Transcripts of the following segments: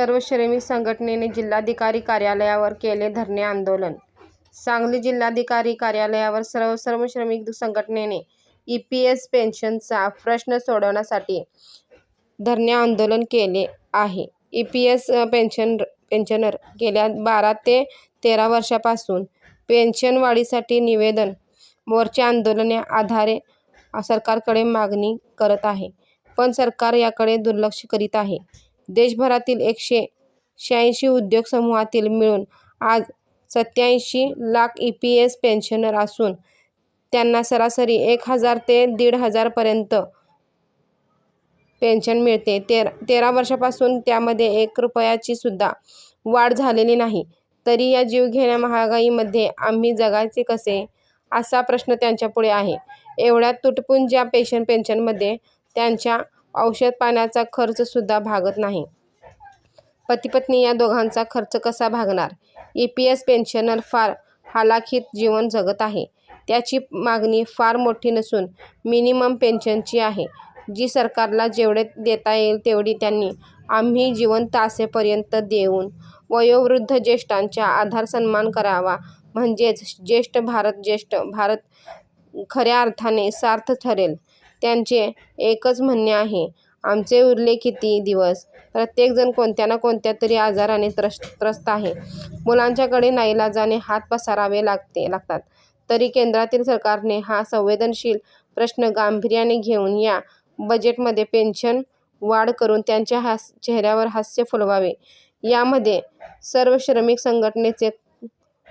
सर्व श्रमिक संघटनेने जिल्हाधिकारी कार्यालयावर केले धरणे आंदोलन. सांगली जिल्हाधिकारी कार्यालयावर सर्व श्रमिक संघटनेने EPS पेन्शनचा प्रश्न सोडवण्यासाठी धरणे आंदोलन केले आहे. EPS पेन्शनर गेल्या 12 ते 13 वर्षांपासून पेन्शन वाढीसाठी निवेदन, मोर्चे, आंदोलने आधारे सरकारकडे मागणी करत आहे. पण सरकार याकडे दुर्लक्ष करीत आहे. देशभरातील 186 उद्योग समूहातील मिळून आज 87 लाख EPS पेन्शनर असून त्यांना सरासरी 1000 ते 1500 पर्यंत पेन्शन मिळते. 13 वर्षांपासून त्यामध्ये 1 रुपयाची सुद्धा वाढ झालेली नाही. तरी या जीवघेण्या महागाईमध्ये आम्ही जगायचे कसे, असा प्रश्न त्यांच्यापुढे आहे. एवढ्या तुटपुंज्या पेन्शनमध्ये त्यांच्या औषध-पाण्याचा खर्च सुद्धा भागत नाही. पती-पत्नी या दोघांचा खर्च कसा भागणार? EPS पेन्शनर फार हालाखीत जीवन जगत आहे. त्याची मागणी फार मोठी नसून मिनिमम पेन्शनची आहे, जी सरकारला जेवढे देता येईल तेवढी त्यांनी आम्ही जिवंत असेपर्यंत देऊन वयोवृद्ध ज्येष्ठांचा आधार सन्मान करावा, म्हणजेच ज्येष्ठ भारत खऱ्या अर्थाने सार्थ ठरेल. त्यांचे एकच म्हणणे आहे, आमचे उरले किती दिवस? प्रत्येकजण कोणत्या ना कोणत्या तरी आजाराने त्रस्त आहे. मुलांच्याकडे नाईलाजाने हात पसरावे लागतात. तरी केंद्रातील सरकारने हा संवेदनशील प्रश्न गांभीर्याने घेऊन या बजेटमध्ये पेन्शन वाढ करून त्यांच्या चेहऱ्यावर हास्य फुलवावे. यामध्ये सर्व श्रमिक संघटनेचे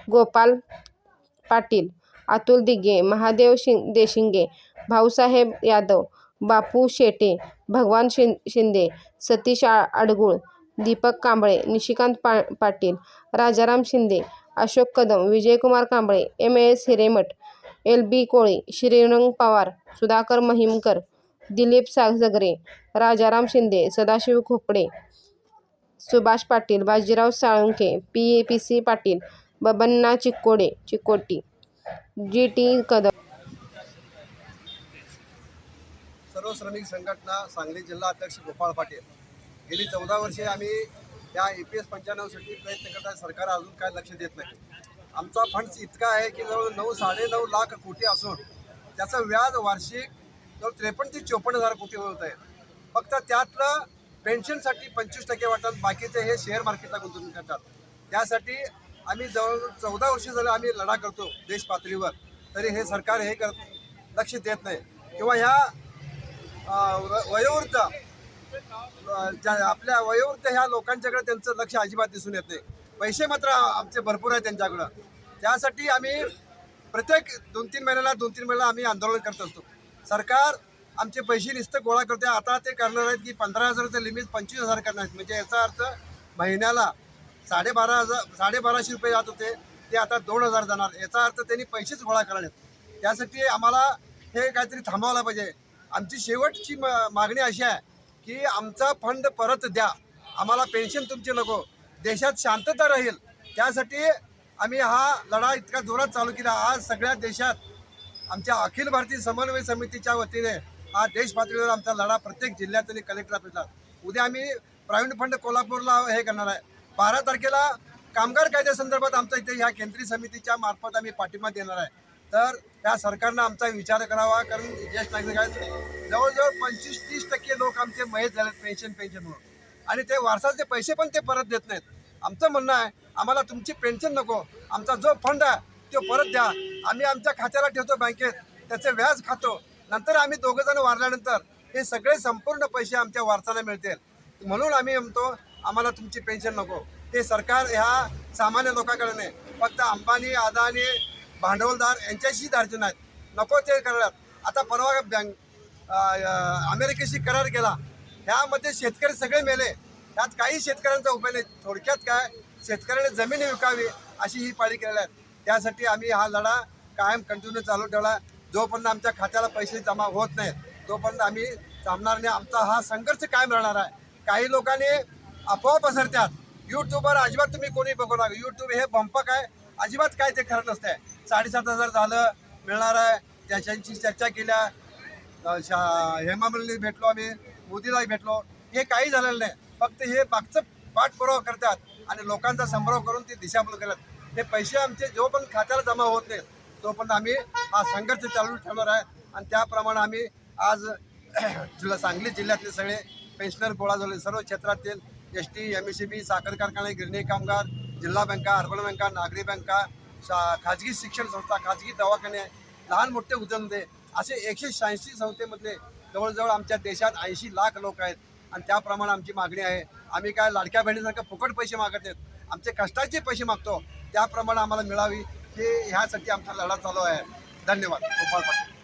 गोपाल पाटील, अतुल दिघे, महादेव देशिंगे, भाऊसाहेब यादव, बापू शेटे, भगवान शिंदे, सतीश अडगुळ, दीपक कांबळे, निशिकांत पाटील, राजाराम शिंदे, अशोक कदम, विजयकुमार कांबळे, MS हिरेमठ, LB कोळी, श्रीरंग पवार, सुधाकर महिमकर, दिलीप सगरे, राजाराम शिंदे, सदाशिव खोपडे, सुभाष पाटील, बाजीराव साळुंखे, PC पाटील, बबन्ना चिकोटी, GT कदम. सर्व श्रमिक संघटना सांगली जिल्हा अध्यक्ष गोपाळ पाटील. गेली 14 वर्षे आम्ही या EPS 95साठी प्रयत्न करत आहे. सरकार अजून काय लक्ष देत नाही. आमचा फंड इतका आहे की जवळ 9-9.5 लाख कोटी असून त्याचं व्याज वार्षिक जवळ 53 ते 54,000 कोटी होत आहे. फक्त त्यातलं पेन्शनसाठी 25% वाटतात, बाकीचे हे शेअर मार्केटला गुंतवणूक करतात. त्यासाठी आम्ही जवळ 14 वर्ष झालं आम्ही लढा करतो देश पातळीवर, तरी हे सरकार हे लक्ष देत नाही. किंवा ह्या वयोवृद्ध आपल्या वयोवृद्ध ह्या लोकांच्याकडे त्यांचं लक्ष अजिबात दिसून येत नाही. पैसे मात्र आमचे भरपूर आहे त्यांच्याकडं. त्यासाठी आम्ही प्रत्येक 2-3 महिन्याला आम्ही आंदोलन करत असतो. सरकार आमचे पैसे नुसतं गोळा करते. आता ते करणार आहेत की 15,000चं लिमिट 25,000 करणार आहेत. म्हणजे याचा अर्थ महिन्याला 12,500 रुपये जात होते, ते आता 2,000 जाणार. याचा अर्थ त्यांनी पैसेच गोळा करणार आहेत. त्यासाठी आम्हाला हे काहीतरी थांबवायला पाहिजे. आमची शेवटची मागणी अशी आहे की आमचा फंड परत द्या. आम्हाला पेन्शन तुमची नको, देशात शांतता राहील. त्यासाठी आम्ही हा लढा इतका जोरात चालू केला. आज सगळ्या देशात आमच्या अखिल भारतीय समन्वय समितीच्या वतीने हा देश पातळीवर आमचा लढा प्रत्येक जिल्ह्यात आणि कलेक्टर ऑफिसला. उद्या आम्ही प्रायव्हेट फंड कोल्हापूरला हे करणार आहे. 12 तारखेला कामगार कायद्यासंदर्भात आमचा इथे ह्या केंद्रीय समितीच्या मार्फत आम्ही पाठिंबा देणार आहे. तर त्या सरकारनं आमचा विचार करावा, कारण ज्येष्ठ नागरिक आहेत. जवळजवळ 25-30% लोक आमचे मयत झालेत पेन्शनमुळे, आणि ते वारसाचे पैसे पण ते परत देत नाहीत. आमचं म्हणणं आहे, आम्हाला तुमची पेन्शन नको, आमचा जो फंड आहे तो परत द्या. आम्ही आमच्या खात्याला ठेवतो बँकेत, त्याचे व्याज खातो. नंतर आम्ही दोघंजण वारल्यानंतर हे सगळे संपूर्ण पैसे आमच्या वारसाला मिळतील. म्हणून आम्ही म्हणतो, आम्हाला तुमची पेन्शन नको. ते सरकार ह्या सामान्य लोकांकडे नाही, फक्त अंबानी, अदानी, भांडवलदार यांच्याशी दार्जिन आहेत. नको ते करतात. आता परवा अमेरिकेशी करार केला, ह्यामध्ये शेतकरी सगळे मेले. त्यात काही शेतकऱ्यांचा उपाय नाही. थोडक्यात काय, शेतकऱ्याने जमीन विकावी अशी ही पाळी केलेली आहे. त्यासाठी आम्ही हा लढा कायम कंटिन्यू चालू ठेवला. जोपर्यंत आमच्या खात्याला पैसे जमा होत नाहीत तोपर्यंत आम्ही थांबणार नाही. आमचा हा संघर्ष कायम राहणार आहे. काही लोकांनी अफवा पसरतात, यूट्यूबवर अजिबात तुम्ही कोणी बघू नका, यूट्यूब हे बंपक आहे, अजिबात काय ते खरं नसतंय. 7,500 झालं मिळणार आहे, त्याच्याशी चर्चा केल्या. हेमा मालिनीला भेटलो, आम्ही मोदीलाही भेटलो, हे काही झालेलं नाही. फक्त हे मागचं पाठपुरावा करतात आणि लोकांचा संभ्रम करून ती दिशाभूल करतात। हे पैसे आमचे जो पण खात्याला जमा होत नाहीत तोपर्यंत आम्ही हा संघर्ष चालू ठेवणार आहे आणि त्याप्रमाणे आम्ही आज सांगली जिल्ह्यातले सगळे पेन्शनर गोळा झाले, सर्व क्षेत्रातील ST, MECB, साखर कारखाने, गिरणी कामगार, जिल्हा बँका, अर्बन बँका, नागरी बँका, खाजगी शिक्षण संस्था, खाजगी दवाखाने, लहान मोठे उद्योगधंदे असे 186 संस्थेमधले जवळजवळ आमच्या देशात 80 लाख लोक आहेत आणि त्याप्रमाणे आमची मागणी आहे। आम्ही काय लाडक्या बहिणीसारखं फुकट पैसे मागत नाहीत, आमचे कष्टाचे पैसे मागतो, त्याप्रमाणे आम्हाला मिळावी हे ह्यासाठी आमचा लढा चालू आहे। धन्यवाद। गोपाल पाटील।